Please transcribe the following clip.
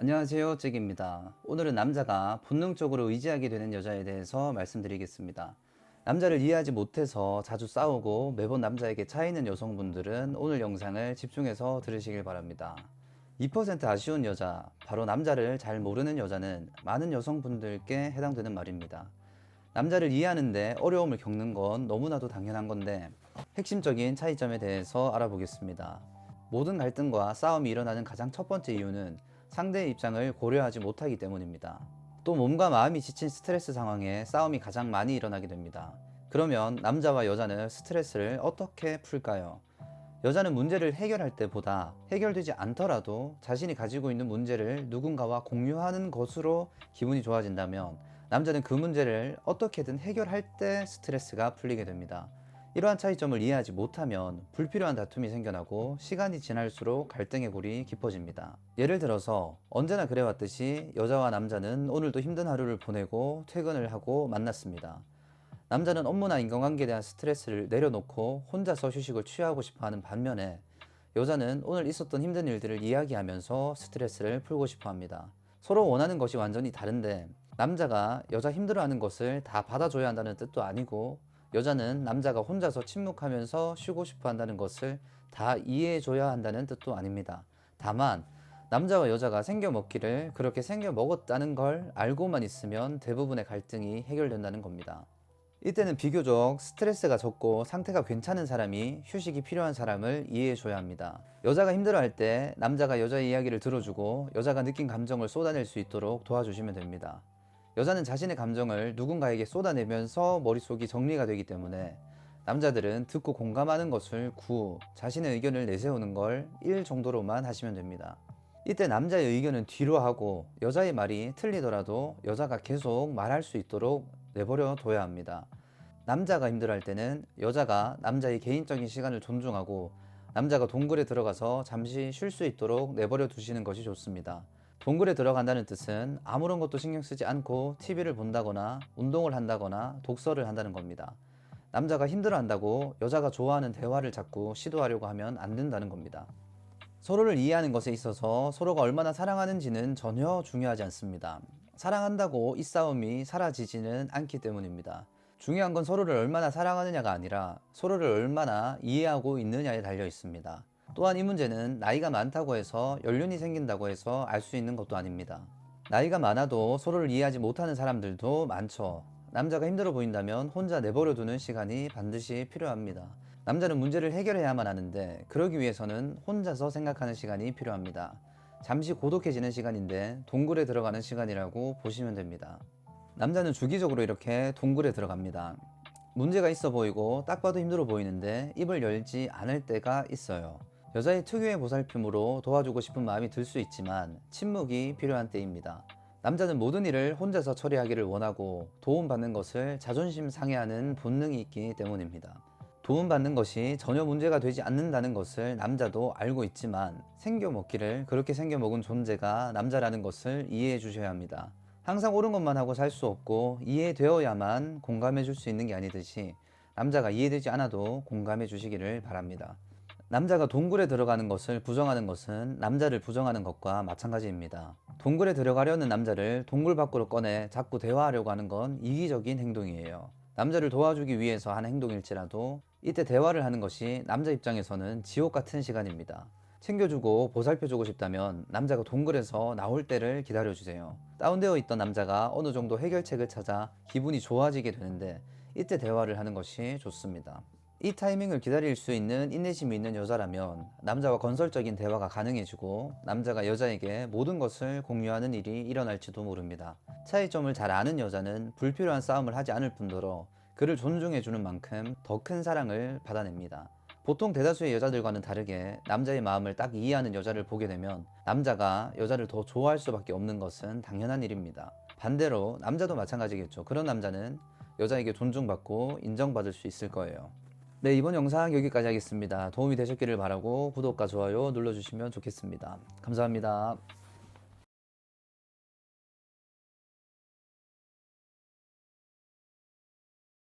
안녕하세요, 잭입니다. 오늘은 남자가 본능적으로 의지하게 되는 여자에 대해서 말씀드리겠습니다. 남자를 이해하지 못해서 자주 싸우고 매번 남자에게 차이는 여성분들은 오늘 영상을 집중해서 들으시길 바랍니다. 2% 아쉬운 여자, 바로 남자를 잘 모르는 여자는 많은 여성분들께 해당되는 말입니다. 남자를 이해하는데 어려움을 겪는 건 너무나도 당연한 건데 핵심적인 차이점에 대해서 알아보겠습니다. 모든 갈등과 싸움이 일어나는 가장 첫 번째 이유는 상대의 입장을 고려하지 못하기 때문입니다. 또 몸과 마음이 지친 스트레스 상황에 싸움이 가장 많이 일어나게 됩니다. 그러면 남자와 여자는 스트레스를 어떻게 풀까요? 여자는 문제를 해결할 때보다 해결되지 않더라도 자신이 가지고 있는 문제를 누군가와 공유하는 것으로 기분이 좋아진다면 남자는 그 문제를 어떻게든 해결할 때 스트레스가 풀리게 됩니다. 이러한 차이점을 이해하지 못하면 불필요한 다툼이 생겨나고 시간이 지날수록 갈등의 골이 깊어집니다. 예를 들어서 언제나 그래왔듯이 여자와 남자는 오늘도 힘든 하루를 보내고 퇴근을 하고 만났습니다. 남자는 업무나 인간관계에 대한 스트레스를 내려놓고 혼자서 휴식을 취하고 싶어하는 반면에 여자는 오늘 있었던 힘든 일들을 이야기하면서 스트레스를 풀고 싶어합니다. 서로 원하는 것이 완전히 다른데 남자가 여자 힘들어하는 것을 다 받아줘야 한다는 뜻도 아니고 여자는 남자가 혼자서 침묵하면서 쉬고 싶어 한다는 것을 다 이해해줘야 한다는 뜻도 아닙니다. 다만 남자와 여자가 생겨 먹기를 그렇게 생겨 먹었다는 걸 알고만 있으면 대부분의 갈등이 해결된다는 겁니다. 이때는 비교적 스트레스가 적고 상태가 괜찮은 사람이 휴식이 필요한 사람을 이해해줘야 합니다. 여자가 힘들어할 때 남자가 여자의 이야기를 들어주고 여자가 느낀 감정을 쏟아낼 수 있도록 도와주시면 됩니다. 여자는 자신의 감정을 누군가에게 쏟아내면서 머릿속이 정리가 되기 때문에 남자들은 듣고 공감하는 것을 9, 자신의 의견을 내세우는 걸 1 정도로만 하시면 됩니다. 이때 남자의 의견은 뒤로 하고 여자의 말이 틀리더라도 여자가 계속 말할 수 있도록 내버려 둬야 합니다. 남자가 힘들어할 때는 여자가 남자의 개인적인 시간을 존중하고 남자가 동굴에 들어가서 잠시 쉴 수 있도록 내버려 두시는 것이 좋습니다. 동굴에 들어간다는 뜻은 아무런 것도 신경 쓰지 않고 TV를 본다거나 운동을 한다거나 독서를 한다는 겁니다. 남자가 힘들어한다고 여자가 좋아하는 대화를 자꾸 시도하려고 하면 안 된다는 겁니다. 서로를 이해하는 것에 있어서 서로가 얼마나 사랑하는지는 전혀 중요하지 않습니다. 사랑한다고 이 싸움이 사라지지는 않기 때문입니다. 중요한 건 서로를 얼마나 사랑하느냐가 아니라 서로를 얼마나 이해하고 있느냐에 달려 있습니다. 또한 이 문제는 나이가 많다고 해서 연륜이 생긴다고 해서 알 수 있는 것도 아닙니다. 나이가 많아도 서로를 이해하지 못하는 사람들도 많죠. 남자가 힘들어 보인다면 혼자 내버려 두는 시간이 반드시 필요합니다. 남자는 문제를 해결해야만 하는데 그러기 위해서는 혼자서 생각하는 시간이 필요합니다. 잠시 고독해지는 시간인데 동굴에 들어가는 시간이라고 보시면 됩니다. 남자는 주기적으로 이렇게 동굴에 들어갑니다. 문제가 있어 보이고 딱 봐도 힘들어 보이는데 입을 열지 않을 때가 있어요. 여자의 특유의 보살핌으로 도와주고 싶은 마음이 들 수 있지만 침묵이 필요한 때입니다. 남자는 모든 일을 혼자서 처리하기를 원하고 도움받는 것을 자존심 상해하는 본능이 있기 때문입니다. 도움받는 것이 전혀 문제가 되지 않는다는 것을 남자도 알고 있지만 생겨먹기를 그렇게 생겨먹은 존재가 남자라는 것을 이해해 주셔야 합니다. 항상 옳은 것만 하고 살 수 없고 이해되어야만 공감해 줄 수 있는 게 아니듯이 남자가 이해되지 않아도 공감해 주시기를 바랍니다. 남자가 동굴에 들어가는 것을 부정하는 것은 남자를 부정하는 것과 마찬가지입니다. 동굴에 들어가려는 남자를 동굴 밖으로 꺼내 자꾸 대화하려고 하는 건 이기적인 행동이에요. 남자를 도와주기 위해서 하는 행동일지라도 이때 대화를 하는 것이 남자 입장에서는 지옥 같은 시간입니다. 챙겨주고 보살펴주고 싶다면 남자가 동굴에서 나올 때를 기다려주세요. 다운되어 있던 남자가 어느 정도 해결책을 찾아 기분이 좋아지게 되는데 이때 대화를 하는 것이 좋습니다. 이 타이밍을 기다릴 수 있는 인내심이 있는 여자라면 남자와 건설적인 대화가 가능해지고 남자가 여자에게 모든 것을 공유하는 일이 일어날지도 모릅니다. 차이점을 잘 아는 여자는 불필요한 싸움을 하지 않을 뿐더러 그를 존중해주는 만큼 더 큰 사랑을 받아냅니다. 보통 대다수의 여자들과는 다르게 남자의 마음을 딱 이해하는 여자를 보게 되면 남자가 여자를 더 좋아할 수밖에 없는 것은 당연한 일입니다. 반대로 남자도 마찬가지겠죠. 그런 남자는 여자에게 존중받고 인정받을 수 있을 거예요. 네, 이번 영상 여기까지 하겠습니다. 도움이 되셨기를 바라고 구독과 좋아요 눌러주시면 좋겠습니다. 감사합니다.